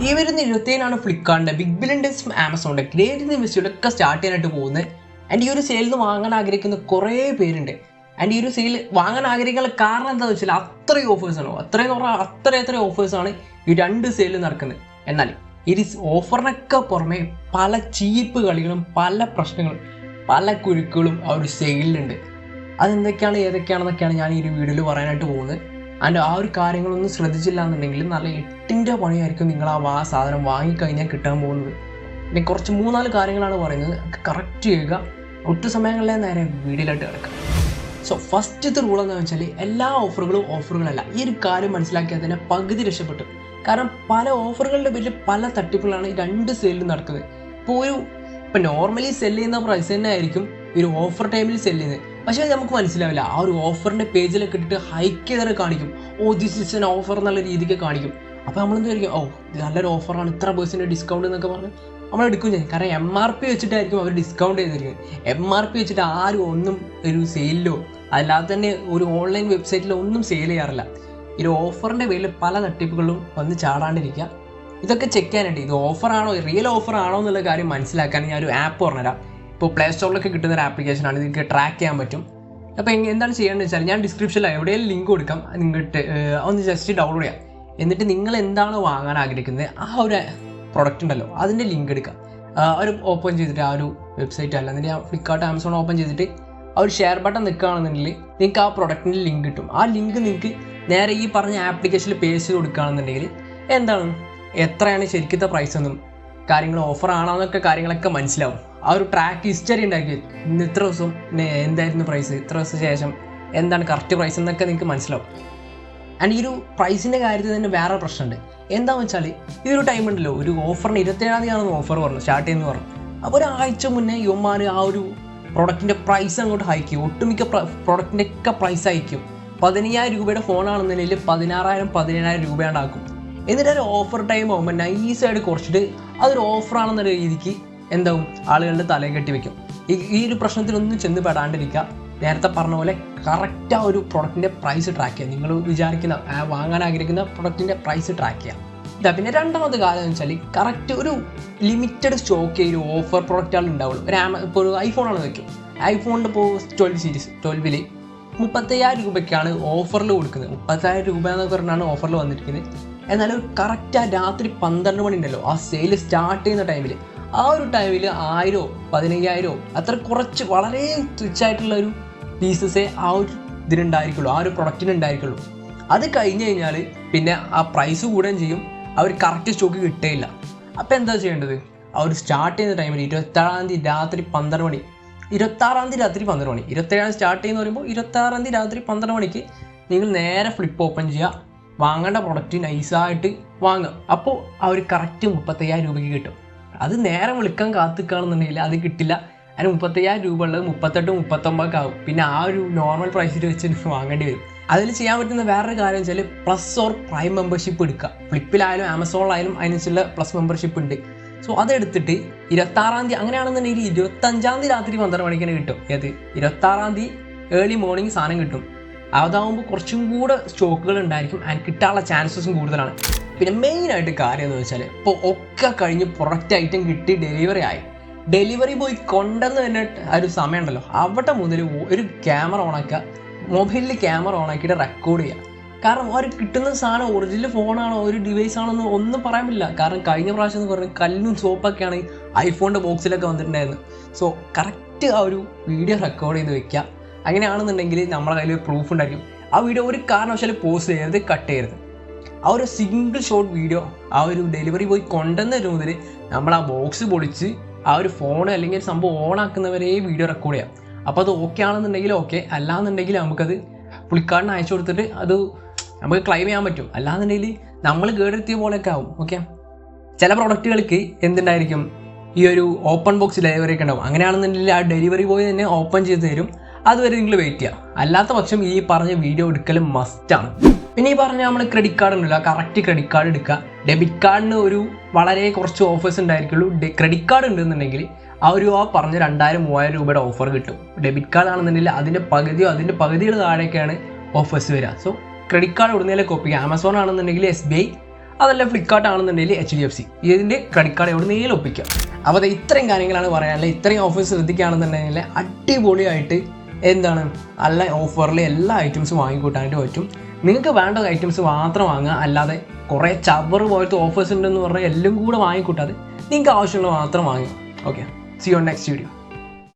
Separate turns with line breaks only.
ഈ വരുന്ന 27 ഫ്ലിപ്കാർട്ടിൻ്റെ ബിഗ് ബില്യൺ ഡേയ്സ് ആമസോണിൻ്റെ ഗ്രേറ്റ് ഇൻവെസ്റ്റൊക്കെ സ്റ്റാർട്ട് ചെയ്യാനായിട്ട് പോകുന്നത്. ആൻഡ് ഈ ഒരു സെയിലിൽ നിന്ന് വാങ്ങാൻ ആഗ്രഹിക്കുന്ന കുറേ പേരുണ്ട്. ആൻഡ് ഈ ഒരു സെയിൽ വാങ്ങാൻ ആഗ്രഹിക്കാനുള്ള കാരണം എന്താണെന്ന് വെച്ചാൽ അത്രയും ഓഫേഴ്സാണോ, അത്രയെന്ന് പറഞ്ഞാൽ അത്രയും ഓഫേഴ്സാണ് ഈ രണ്ട് സെയിലിൽ നടക്കുന്നത്. എന്നാൽ ഈ ഓഫറിനൊക്കെ പുറമെ പല ചീപ്പ് കളികളും പല പ്രശ്നങ്ങളും പല കുരുക്കുകളും ആ ഒരു സെയിലുണ്ട്. അതെന്തൊക്കെയാണ് ഏതൊക്കെയാണെന്നൊക്കെയാണ് ഞാൻ ഈ ഒരു വീഡിയോയിൽ പറയാനായിട്ട് പോകുന്നത്. ആൻഡ് ആ ഒരു കാര്യങ്ങളൊന്നും ശ്രദ്ധിച്ചില്ല എന്നുണ്ടെങ്കിൽ നല്ല 8ൻ്റെ പണിയായിരിക്കും നിങ്ങൾ ആ സാധനം വാങ്ങിക്കഴിഞ്ഞാൽ കിട്ടാൻ പോകുന്നത്. പിന്നെ കുറച്ച് 3-4 കാര്യങ്ങളാണ് പറയുന്നത്, കറക്റ്റ് ചെയ്യുക. ഒട്ടു സമയങ്ങളിലെ നേരെ വീഡിയോയിലായിട്ട് കിടക്കാം. സോ ഫസ്റ്റത്തെ റൂൾ എന്താണെന്ന് വെച്ചാൽ എല്ലാ ഓഫറുകളും ഓഫറുകളല്ല. ഈ ഒരു കാര്യം മനസ്സിലാക്കിയാൽ തന്നെ പകുതി രക്ഷപ്പെട്ടു. കാരണം പല ഓഫറുകളുടെ പേരിൽ പല തട്ടിപ്പുകളാണ് ഈ രണ്ട് സെയിലിൽ നടക്കുന്നത്. ഇപ്പോൾ നോർമലി സെല് ചെയ്യുന്ന പ്രൈസ് തന്നെ ആയിരിക്കും ഈ ഒരു ഓഫർ ടൈമിൽ സെല് ചെയ്യുന്നത്. പക്ഷേ നമുക്ക് മനസ്സിലാവില്ല, ആ ഒരു ഓഫറിൻ്റെ പേജിലൊക്കെ ഇട്ടിട്ട് ഹൈക്ക് ചെയ്ത് കാണിക്കും. ദിസ് ഇസ് എൻ ഓഫർ എന്നുള്ള രീതിക്ക് കാണിക്കും. അപ്പോൾ നമ്മളെന്ത് വിചാരിക്കും, ഇത് നല്ലൊരു ഓഫറാണ്, ഇത്ര % ഡിസ്കൗണ്ട് എന്നൊക്കെ പറഞ്ഞ് നമ്മൾ എടുക്കും ചെയ്യും. കാരണം MRP വെച്ചിട്ടായിരിക്കും അവർ ഡിസ്കൗണ്ട് ചെയ്തിരിക്കുന്നത്. MRP വെച്ചിട്ട് ആരും ഒന്നും ഒരു സെയിലിലോ അല്ലാതെ തന്നെ ഒരു ഓൺലൈൻ വെബ്സൈറ്റിലോ ഒന്നും സെയിൽ ചെയ്യാറില്ല. ഈ ഒരു ഓഫറിൻ്റെ പേരിൽ പല തട്ടിപ്പുകളും വന്ന് ചാടാണ്ടിരിക്കുക. ഇതൊക്കെ ചെക്ക് ചെയ്യാനായിട്ട് ഇത് ഓഫറാണോ, റിയൽ ഓഫറാണോ എന്നുള്ള കാര്യം മനസ്സിലാക്കാൻ ഞാൻ ഒരു ആപ്പ് പറഞ്ഞുതരാം. ഇപ്പോൾ പ്ലേ സ്റ്റോറിലൊക്കെ കിട്ടുന്ന ഒരു ആപ്ലിക്കേഷനാണ്. ഇതിലേക്ക് ട്രാക്ക് ചെയ്യാൻ പറ്റും. അപ്പോൾ എന്താണ് ചെയ്യേണ്ടത് വെച്ചാൽ ഞാൻ ഡിസ്ക്രിപ്ഷനിൽ എവിടെയെങ്കിലും ലിങ്ക് കൊടുക്കാം, നിങ്ങൾക്ക് ഒന്ന് ജസ്റ്റ് ഡൗൺലോഡ് ചെയ്യാം. എന്നിട്ട് നിങ്ങൾ എന്താണ് വാങ്ങാൻ ആഗ്രഹിക്കുന്നത് ആ ഒരു പ്രൊഡക്റ്റ് ഉണ്ടല്ലോ അതിൻ്റെ ലിങ്ക് എടുക്കുക. ഒരു ഓപ്പൺ ചെയ്തിട്ട് ആ ഒരു വെബ്സൈറ്റ് അല്ല എന്നിട്ട് ഫ്ലിപ്കാർട്ട് ആമസോൺ ഓപ്പൺ ചെയ്തിട്ട് ആ ഒരു ഷെയർ ബട്ടൺ നിൽക്കുകയാണെന്നുണ്ടെങ്കിൽ നിങ്ങൾക്ക് ആ പ്രൊഡക്റ്റിൻ്റെ ലിങ്ക് കിട്ടും. ആ ലിങ്ക് നിങ്ങൾക്ക് നേരെ ഈ പറഞ്ഞ ആപ്ലിക്കേഷനിൽ പേസ്റ്റ് കൊടുക്കുകയാണെന്നുണ്ടെങ്കിൽ എന്താണ് എത്രയാണ് ശരിക്കത്തെ പ്രൈസ് എന്നും കാര്യങ്ങൾ ഓഫറാണോ എന്നൊക്കെ കാര്യങ്ങളൊക്കെ മനസ്സിലാവും. ആ ഒരു ട്രാക്ക് ഹിസ്റ്ററി ഉണ്ടാക്കി ഇന്ന് ഇത്ര ദിവസം എന്തായിരുന്നു പ്രൈസ്, ഇത്ര ദിവസം ശേഷം എന്താണ് കറക്റ്റ് പ്രൈസ് എന്നൊക്കെ നിങ്ങൾക്ക് മനസ്സിലാവും. ആൻഡ് ഈ ഒരു പ്രൈസിൻ്റെ കാര്യത്തിൽ തന്നെ വേറെ പ്രശ്നമുണ്ട്. എന്താണെന്ന് വെച്ചാൽ ഈ ഒരു ടൈം ഉണ്ടല്ലോ, ഒരു ഓഫറിന് 27-ാം തീയതിയാണെന്ന് ഓഫർ പറഞ്ഞു സ്റ്റാർട്ട് ചെയ്യുന്നു പറഞ്ഞു. അപ്പോൾ ഒരാഴ്ച മുന്നേ യുവമാർ ആ ഒരു പ്രൊഡക്റ്റിൻ്റെ പ്രൈസ് അങ്ങോട്ട് ഹൈക്ക് ചെയ്യും. ഒട്ടുമിക്ക പ്രൊഡക്റ്റിൻ്റെ ഒക്കെ പ്രൈസ് ഹൈക്കും. 15,000 രൂപയുടെ ഫോണാണെന്നുണ്ടെങ്കിൽ 16,000 17,000 രൂപയാണ്ടാക്കും. എന്നിട്ട് ഒരു ഓഫർ ടൈം ആകുമ്പോൾ നൈസായിട്ട് കുറച്ചിട്ട് അതൊരു ഓഫറാണെന്നുള്ള രീതിക്ക് എന്താവും ആളുകളുടെ തലയിൽ കെട്ടി വെക്കും. ഈ ഒരു പ്രശ്നത്തിലൊന്നും ചെന്ന് പെടാണ്ടിരിക്കുക. നേരത്തെ പറഞ്ഞ പോലെ കറക്റ്റ് ആ ഒരു പ്രൊഡക്റ്റിൻ്റെ പ്രൈസ് ട്രാക്ക് ചെയ്യുക. നിങ്ങൾ വിചാരിക്കുന്ന വാങ്ങാൻ ആഗ്രഹിക്കുന്ന പ്രൊഡക്റ്റിൻ്റെ പ്രൈസ് ട്രാക്ക് ചെയ്യുക. പിന്നെ രണ്ടാമത്തെ കാര്യം എന്ന് വെച്ചാൽ കറക്റ്റ് ഒരു ലിമിറ്റഡ് സ്റ്റോക്ക് ഒരു ഓഫർ പ്രൊഡക്റ്റുകൾ ഉണ്ടാവുള്ളൂ. ഇപ്പോൾ ഒരു ഐഫോണാണ് വയ്ക്കും. ഐഫോണിൻ്റെ ഇപ്പോൾ 12 സീരീസ് 12-ൽ 35,000 രൂപയ്ക്കാണ് ഓഫറിൽ കൊടുക്കുന്നത്. 30,000 രൂപ എന്നൊക്കെ പറഞ്ഞാണ് ഓഫറിൽ വന്നിരിക്കുന്നത്. എന്നാലും കറക്റ്റ് ആ രാത്രി 12 മണി ഉണ്ടല്ലോ, ആ സെയിൽ സ്റ്റാർട്ട് ചെയ്യുന്ന ടൈമിൽ ആ ഒരു ടൈമിൽ 1000 15,000 അത്ര കുറച്ച് വളരെ തുച്ഛമായിട്ടുള്ള ഒരു പീസസേ ആ ഒരു ഇതിനുണ്ടായിരിക്കുള്ളൂ, ആ ഒരു പ്രൊഡക്റ്റിന് ഉണ്ടായിരിക്കുള്ളൂ. അത് കഴിഞ്ഞ് കഴിഞ്ഞാൽ പിന്നെ ആ പ്രൈസ് കൂടുകയും ചെയ്യും, ആ ഒരു കറക്റ്റ് സ്റ്റോക്ക് കിട്ടുകയില്ല. അപ്പോൾ എന്താ ചെയ്യേണ്ടത്, ആ ഒരു സ്റ്റാർട്ട് ചെയ്യുന്ന ടൈമിൽ 26-ാം തീയതി രാത്രി 12 മണി 26-ാം തീയതി രാത്രി 12 മണി 27-ാം സ്റ്റാർട്ട് ചെയ്യുന്ന പറയുമ്പോൾ 26-ാം തീയതി രാത്രി 12 മണിക്ക് നിങ്ങൾ നേരെ ഫ്ലിപ്പ് ഓപ്പൺ ചെയ്യുക, വാങ്ങേണ്ട പ്രൊഡക്റ്റ് നൈസായിട്ട് വാങ്ങുക. അപ്പോൾ ആ ഒരു കറക്റ്റ് 35,000 രൂപയ്ക്ക് കിട്ടും. അത് നേരെ വിളിക്കാൻ കാത്തിക്കുകയാണെന്നുണ്ടെങ്കിൽ അത് കിട്ടില്ല. അതിന് 35,000 രൂപ ഉള്ളത് 38 39 ആവും. പിന്നെ ആ ഒരു നോർമൽ പ്രൈസിൽ വെച്ച് വാങ്ങേണ്ടി വരും. അതിൽ ചെയ്യാൻ പറ്റുന്ന വേറൊരു കാര്യം വെച്ചാൽ പ്ലസ് ഓർ പ്രൈം മെമ്പർഷിപ്പ് എടുക്കുക. ഫ്ലിപ്പിലായാലും ആമസോണിലായാലും അതിനനുസരിച്ചുള്ള പ്ലസ് മെമ്പർഷിപ്പ് ഉണ്ട്. സോ അതെടുത്തിട്ട് 26-ാം തീയതി അങ്ങനെയാണെന്നുണ്ടെങ്കിൽ 25-ാം തീയതി രാത്രി 12 മണിക്ക് കിട്ടും. 26-ാം തീയതി ഏർലി മോർണിംഗ് സാധനം കിട്ടും. അതാവുമ്പോൾ കുറച്ചും കൂടെ സ്റ്റോക്കുകൾ ഉണ്ടായിരിക്കും ആൻഡ് കിട്ടാനുള്ള ചാൻസസും കൂടുതലാണ്. പിന്നെ മെയിനായിട്ട് കാര്യം എന്ന് വെച്ചാൽ ഇപ്പോൾ ഒക്കെ കഴിഞ്ഞ് പ്രൊഡക്റ്റ് ഐറ്റം കിട്ടി ഡെലിവറി ആയി, ഡെലിവറി ബോയ് കൊണ്ടുവന്ന് തന്നെ ആ ഒരു സമയം ഉണ്ടല്ലോ, അവിടെ മുതൽ ഒരു ക്യാമറ ഓണാക്കുക, മൊബൈലിൽ ക്യാമറ ഓണാക്കിയിട്ട് റെക്കോർഡ് ചെയ്യുക. കാരണം അവർ കിട്ടുന്ന സാധനം ഒറിജിനൽ ഫോണാണോ ഒരു ഡിവൈസ് ആണോ എന്ന് ഒന്നും പറയാൻ പറ്റില്ല. കാരണം കഴിഞ്ഞ പ്രാവശ്യം എന്ന് പറഞ്ഞാൽ കല്ലും സോപ്പൊക്കെയാണ് ഐഫോണിൻ്റെ ബോക്സിലൊക്കെ വന്നിട്ടുണ്ടായിരുന്നു. സോ കറക്റ്റ് ആ ഒരു വീഡിയോ റെക്കോർഡ് ചെയ്ത് വെക്കുക. അങ്ങനെയാണെന്നുണ്ടെങ്കിൽ നമ്മളെ കയ്യിൽ ഒരു പ്രൂഫ് ഉണ്ടായിരിക്കും. ആ വീഡിയോ ഒരു കാരണവശാലും പോസ്റ്റ് ചെയ്യരുത്, കട്ട് ചെയ്യരുത്. ആ ഒരു സിംഗിൾ ഷോട്ട് വീഡിയോ ആ ഒരു ഡെലിവറി ബോയ് കൊണ്ടുവന്ന മുതൽ നമ്മൾ ആ ബോക്സ് പൊളിച്ച് ആ ഒരു ഫോൺ അല്ലെങ്കിൽ ഒരു സംഭവം ഓണാക്കുന്നവരെ വീഡിയോ റെക്കോർഡ് ചെയ്യാം. അപ്പോൾ അത് ഓക്കെ ആണെന്നുണ്ടെങ്കിൽ ഓക്കെ, അല്ലാന്നുണ്ടെങ്കിൽ നമുക്കത് ഫ്ലിപ്കാർട്ടിന് അയച്ചു കൊടുത്തിട്ട് അത് നമുക്ക് ക്ലെയിം ചെയ്യാൻ പറ്റും. അല്ലാന്നുണ്ടെങ്കിൽ നമ്മൾ കേടെത്തിയ പോലെയൊക്കെ ആവും. ഓക്കെ, ചില പ്രൊഡക്റ്റുകൾക്ക് എന്തുണ്ടായിരിക്കും, ഈ ഒരു ഓപ്പൺ ബോക്സ് ഡെലിവറി ഒക്കെ ഉണ്ടാവും. അങ്ങനെയാണെന്നുണ്ടെങ്കിൽ ആ ഡെലിവറി ബോയ് തന്നെ ഓപ്പൺ ചെയ്ത് തരും. അതുവരെ നിങ്ങൾ വെയിറ്റ് ചെയ്യുക. അല്ലാത്ത പക്ഷം ഈ പറഞ്ഞ വീഡിയോ എടുക്കലും മസ്റ്റാണ്. പിന്നെ ഈ പറഞ്ഞ നമ്മൾ ക്രെഡിറ്റ് കാർഡ് ഉണ്ടല്ലോ, കറക്റ്റ് ക്രെഡിറ്റ് കാർഡ് എടുക്കുക. ഡെബിറ്റ് കാർഡിന് ഒരു വളരെ കുറച്ച് ഓഫേഴ്സ് ഉണ്ടായിരിക്കുള്ളൂ. ക്രെഡിറ്റ് കാർഡ് ഉണ്ടെന്നുണ്ടെങ്കിൽ ആ പറഞ്ഞ 2,000-3,000 രൂപയുടെ ഓഫർ കിട്ടും. ഡെബിറ്റ് കാർഡ് ആണെന്നുണ്ടെങ്കിൽ അതിൻ്റെ പകുതിയുടെ താഴേക്കാണ് ഓഫേഴ്സ് വരിക. സോ ക്രെഡിറ്റ് കാർഡ് ഉടനീളം കോപ്പി ചെയ്യുക. ആമസോൺ ആണെന്നുണ്ടെങ്കിൽ SBI, അതല്ല ഫ്ലിപ്കാർട്ട് ആണെന്നുണ്ടെങ്കിൽ HDFC, ഇതിൻ്റെ ക്രെഡിറ്റ് കാർഡ് എവിടെയെങ്കിലും ഒപ്പിക്കാം. അപ്പോൾ അത് ഇത്രയും കാര്യങ്ങളാണ് പറയാനുള്ളത്. ഇത്രയും ഓഫേഴ്സ് ശ്രദ്ധിക്കുകയാണെന്നുണ്ടെങ്കിൽ അടിപൊളിയായിട്ട് എന്താണ് നല്ല ഓഫറിൽ എല്ലാ ഐറ്റംസും വാങ്ങിക്കൂട്ടാനായിട്ട് പറ്റും. നിങ്ങൾക്ക് വേണ്ട ഐറ്റംസ് മാത്രം വാങ്ങുക, അല്ലാതെ കുറേ ചവറ് പോലത്തെ ഓഫേഴ്സ് ഉണ്ടെന്ന് പറഞ്ഞാൽ എല്ലാം കൂടെ വാങ്ങിക്കൂട്ടാതെ നിങ്ങൾക്ക് ആവശ്യമുള്ളത് മാത്രം വാങ്ങുക. Okay, see you on next video.